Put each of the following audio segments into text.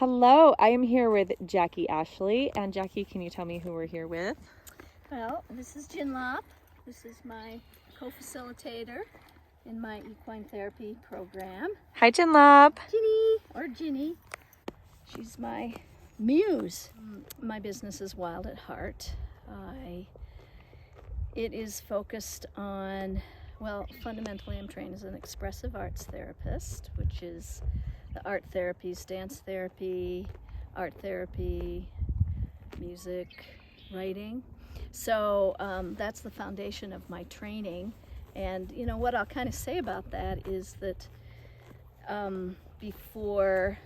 Hello, I am here with Jackie Ashley. And Jackie, can you tell me who we're here with? Well, this is Jin Lop. This is my co-facilitator in my equine therapy program. Hi, Jinlab. Ginny, or Ginny. She's my muse. My business is Wild at Heart. It is focused on, well, fundamentally I'm trained as an expressive arts therapist, which is the art therapies, dance therapy, art therapy, music, writing. So that's the foundation of my training. And you know what I'll kind of say about that is that before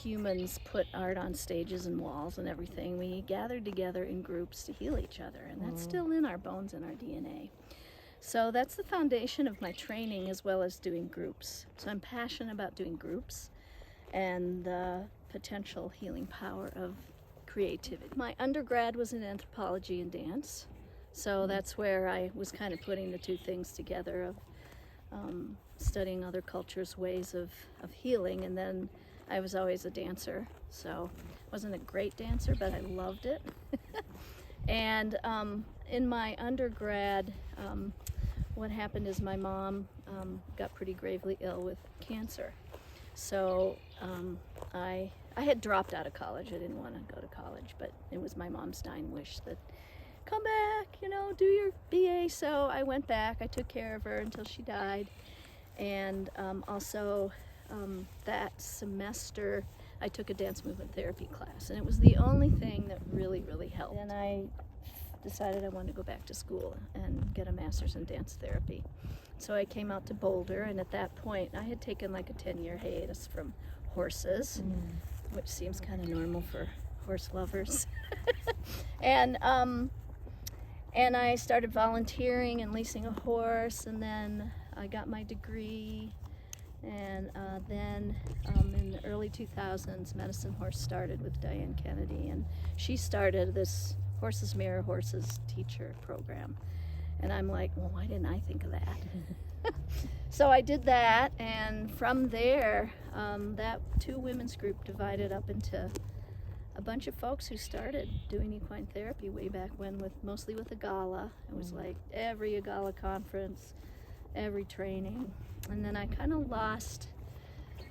humans put art on stages and walls and everything, we gathered together in groups to heal each other, and that's still in our bones and our DNA. So that's the foundation of my training, as well as doing groups. So I'm passionate about doing groups and the potential healing power of creativity. My undergrad was in anthropology and dance, so that's where I was kind of putting the two things together of studying other cultures' ways of healing. And then I was always a dancer, so wasn't a great dancer, but I loved it. And in my undergrad, what happened is my mom got pretty gravely ill with cancer. So I had dropped out of college. I didn't want to go to college, but it was my mom's dying wish that come back, do your BA. So I went back. I took care of her until she died. And also that semester I took a dance movement therapy class, and it was the only thing that really helped. And I decided I wanted to go back to school and get a master's in dance therapy. So I came out to Boulder, and at that point I had taken like a 10-year hiatus from horses, which seems kind of normal for horse lovers. And I started volunteering and leasing a horse, and then I got my degree. And then in the early 2000s, Medicine Horse started with Diane Kennedy, and she started this Horses Mirror Horses teacher program. And I'm like, well, why didn't I think of that? So I did that, and from there, that two women's group divided up into a bunch of folks who started doing equine therapy way back when, mostly with Agala. It was like every Agala conference, every training. And then I kind of lost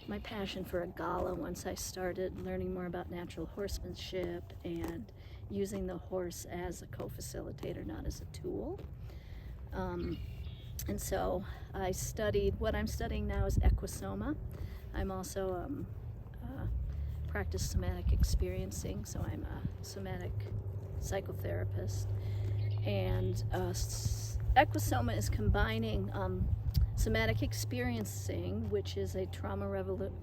my passion for Agala once I started learning more about natural horsemanship and using the horse as a co-facilitator, not as a tool. And so I studied, what I'm studying now is equisoma. I'm also practice somatic experiencing, so I'm a somatic psychotherapist. And equisoma is combining somatic experiencing, which is a trauma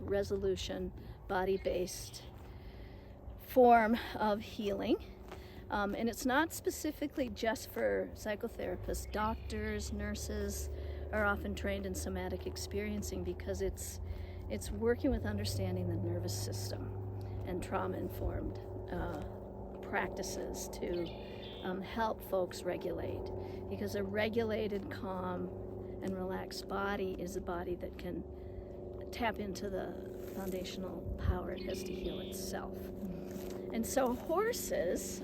resolution, body-based form of healing. And it's not specifically just for psychotherapists. Doctors, nurses are often trained in somatic experiencing because it's working with understanding the nervous system and trauma-informed practices to help folks regulate. Because a regulated, calm, and relaxed body is a body that can tap into the foundational power it has to heal itself. And so horses,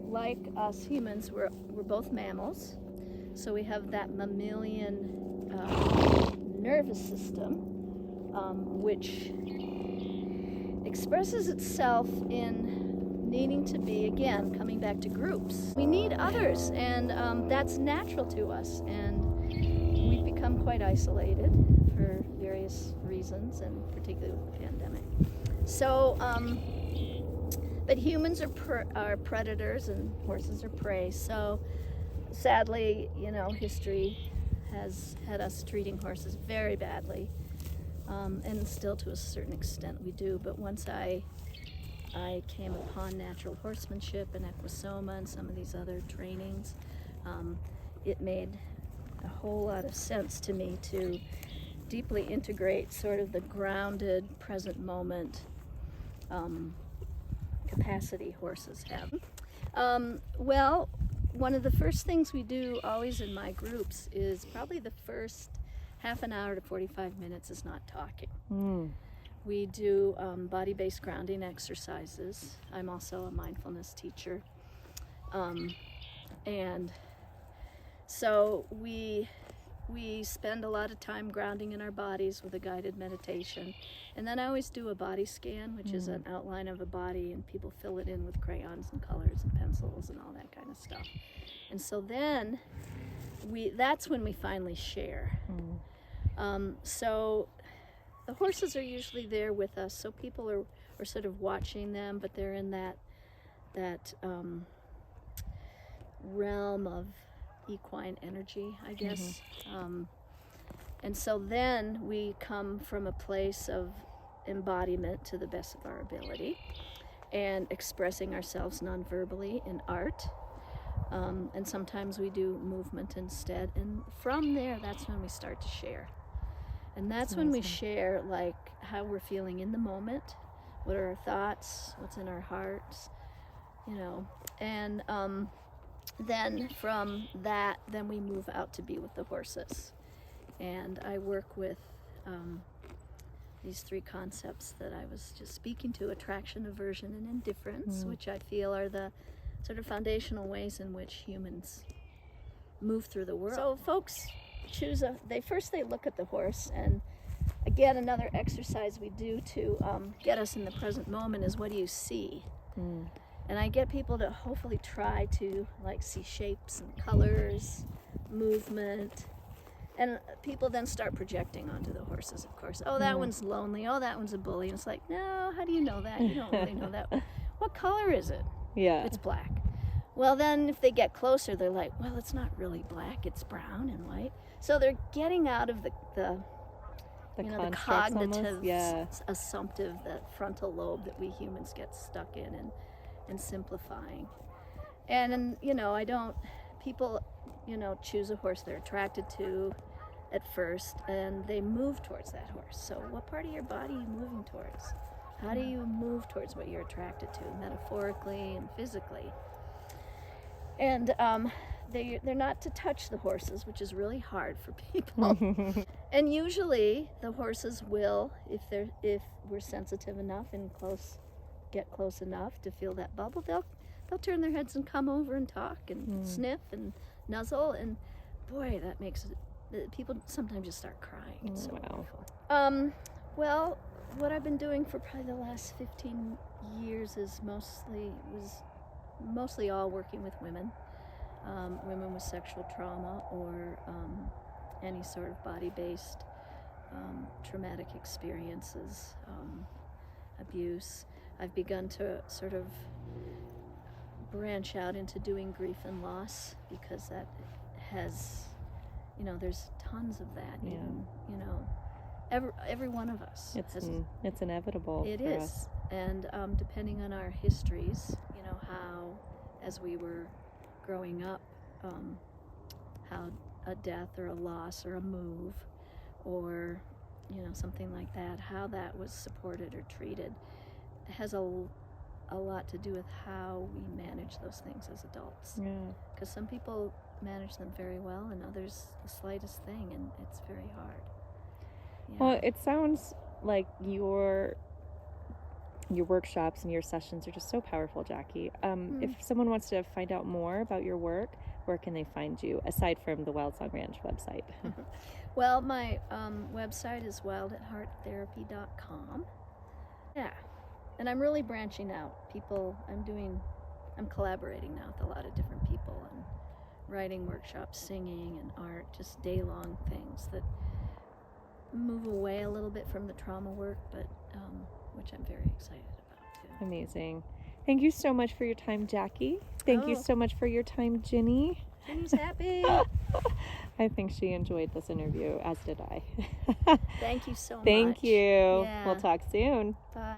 like us humans, we're both mammals. So we have that mammalian nervous system, which expresses itself in needing to be, again, coming back to groups. We need others, and that's natural to us. And we've become quite isolated for various reasons, and particularly with the pandemic. So, but humans are predators and horses are prey. So sadly, history has had us treating horses very badly, and still to a certain extent we do. But once I came upon natural horsemanship and equisoma and some of these other trainings, it made a whole lot of sense to me to deeply integrate sort of the grounded, present moment capacity horses have. Well, one of the first things we do always in my groups is probably the first half an hour to 45 minutes is not talking. We do body-based grounding exercises. I'm also a mindfulness teacher. And so we spend a lot of time grounding in our bodies with a guided meditation. And then I always do a body scan, which is an outline of a body, and people fill it in with crayons and colors and pencils and all that kind of stuff. And so then that's when we finally share. So the horses are usually there with us, so people are sort of watching them, but they're in that realm of equine energy, I guess. And so then we come from a place of embodiment to the best of our ability and expressing ourselves non-verbally in art. And sometimes we do movement instead. And from there, that's when we start to share. And that's when we share, like, how we're feeling in the moment, what are our thoughts, what's in our hearts, and then from that, then we move out to be with the horses. And I work with these 3 concepts that I was just speaking to: attraction, aversion, and indifference, which I feel are the sort of foundational ways in which humans move through the world. So folks choose they look at the horse, and again, another exercise we do to get us in the present moment is, what do you see? And I get people to hopefully try to see shapes and colors, movement, and people then start projecting onto the horses, of course. Oh, that one's lonely. Oh, that one's a bully. And it's like, no, how do you know that? You don't really know that. What color is it? Yeah. It's black. Well, then if they get closer, they're like, well, it's not really black. It's brown and white. So they're getting out of the cognitive, assumptive, that frontal lobe that we humans get stuck in, and simplifying. And people choose a horse they're attracted to at first, and they move towards that horse. So what part of your body are you moving towards? How do you move towards what you're attracted to, metaphorically and physically? And they're not to touch the horses, which is really hard for people. And usually the horses will, if we're sensitive enough and get close enough to feel that bubble, they'll turn their heads and come over and talk and sniff and nuzzle, and boy, that makes people sometimes just start crying. It's so wonderful. Well, what I've been doing for probably the last 15 years was mostly all working with women with sexual trauma or any sort of body-based traumatic experiences, abuse. I've begun to sort of branch out into doing grief and loss, because that has, there's tons of that. Yeah. Even, every one of us. It's inevitable. It for is. us. And depending on our histories, how, as we were growing up, how a death or a loss or a move or, something like that, how that was supported or treated, has a lot to do with how we manage those things as adults. Yeah. Because some people manage them very well, and others the slightest thing, and it's very hard. Yeah. Well, it sounds like your workshops and your sessions are just so powerful, Jackie. If someone wants to find out more about your work, where can they find you, aside from the Wild Song Ranch website? Well, my website is wildathearttherapy.com. Yeah. And I'm really branching out. I'm collaborating now with a lot of different people, and writing workshops, singing, and art, just day-long things that move away a little bit from the trauma work, but which I'm very excited about too. Amazing. Thank you so much for your time, Jackie. Thank you so much for your time, Ginny. Ginny's happy. I think she enjoyed this interview, as did I. Thank you so much. Thank you. Yeah. We'll talk soon. Bye.